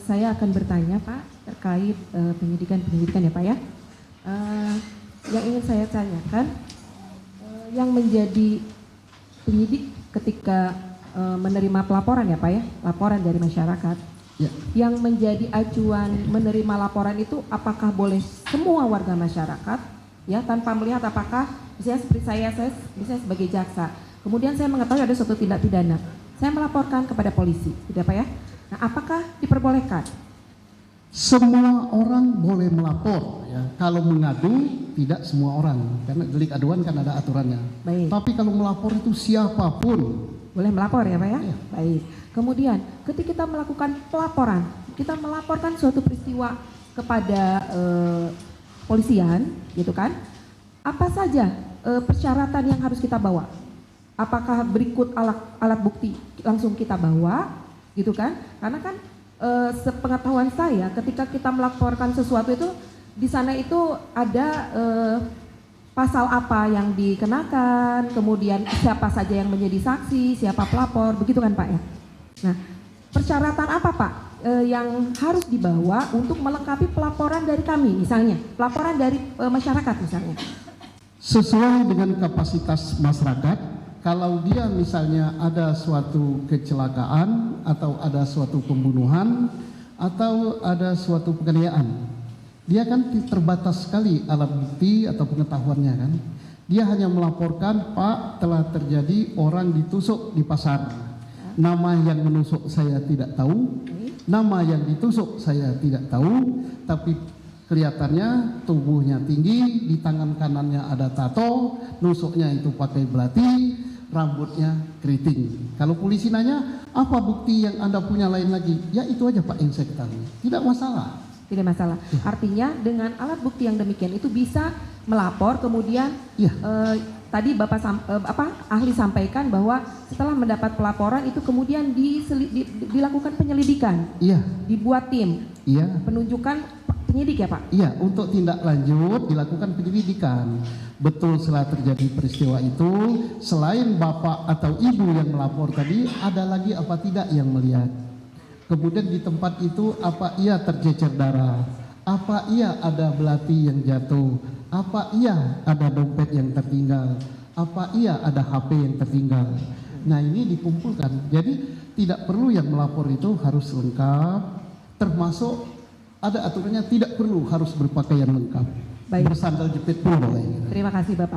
Saya akan bertanya Pak terkait penyidikan ya Pak ya. Yang ingin saya tanyakan, yang menjadi penyidik ketika menerima pelaporan ya Pak ya, laporan dari masyarakat. Ya. Yang menjadi acuan menerima laporan itu apakah boleh semua warga masyarakat ya, tanpa melihat apakah misalnya seperti saya misalnya sebagai jaksa, kemudian saya mengetahui ada suatu tindak pidana, saya melaporkan kepada polisi, tidak Pak ya? Nah, apakah diperbolehkan? Semua orang boleh melapor ya. Kalau mengadu tidak semua orang, karena delik aduan kan ada aturannya. Baik. Tapi kalau melapor itu siapapun Boleh melapor ya Pak ya? Ya. Baik. Kemudian ketika kita melakukan pelaporan, kita melaporkan suatu peristiwa kepada polisian, gitu kan? Apa saja persyaratan yang harus kita bawa? Apakah berikut alat bukti langsung kita bawa, gitu kan? Karena kan sepengetahuan saya, ketika kita melaporkan sesuatu itu di sana itu ada pasal apa yang dikenakan, kemudian siapa saja yang menjadi saksi, siapa pelapor, begitu kan Pak ya? Nah, persyaratan apa Pak yang harus dibawa untuk melengkapi pelaporan dari kami, misalnya pelaporan dari masyarakat misalnya? sesuai dengan kapasitas masyarakat. Kalau dia misalnya ada suatu kecelakaan atau ada suatu pembunuhan atau ada suatu penganiayaan, dia kan terbatas sekali alat bukti atau pengetahuannya kan. Dia hanya melaporkan, Pak, telah terjadi orang ditusuk di pasar. Nama yang menusuk saya tidak tahu, nama yang ditusuk saya tidak tahu, tapi kelihatannya tubuhnya tinggi, di tangan kanannya ada tato, nusuknya itu pakai belati, rambutnya keriting. Kalau polisi nanya, apa bukti yang Anda punya lain lagi? Ya itu aja Pak yang saya ketahui, tidak masalah. Tidak masalah. Artinya dengan alat bukti yang demikian itu bisa melapor, kemudian Ya. tadi Bapak ahli sampaikan bahwa setelah mendapat pelaporan itu kemudian dilakukan penyelidikan, Iya, dibuat tim, iya. penunjukan penyidik ya Pak? Iya, untuk tindak lanjut dilakukan penyelidikan. Betul setelah terjadi peristiwa itu, selain bapak atau ibu yang melapor tadi, ada lagi apa tidak yang melihat? Kemudian di tempat itu apa iya tercecer darah? Apa iya ada belati yang jatuh? Apa iya ada dompet yang tertinggal? Apa iya ada HP yang tertinggal? Nah ini dikumpulkan. Jadi tidak perlu yang melapor itu harus lengkap, termasuk ada aturannya tidak perlu harus berpakaian lengkap. Baik. Bersandal jepit pun boleh. Terima kasih Bapak.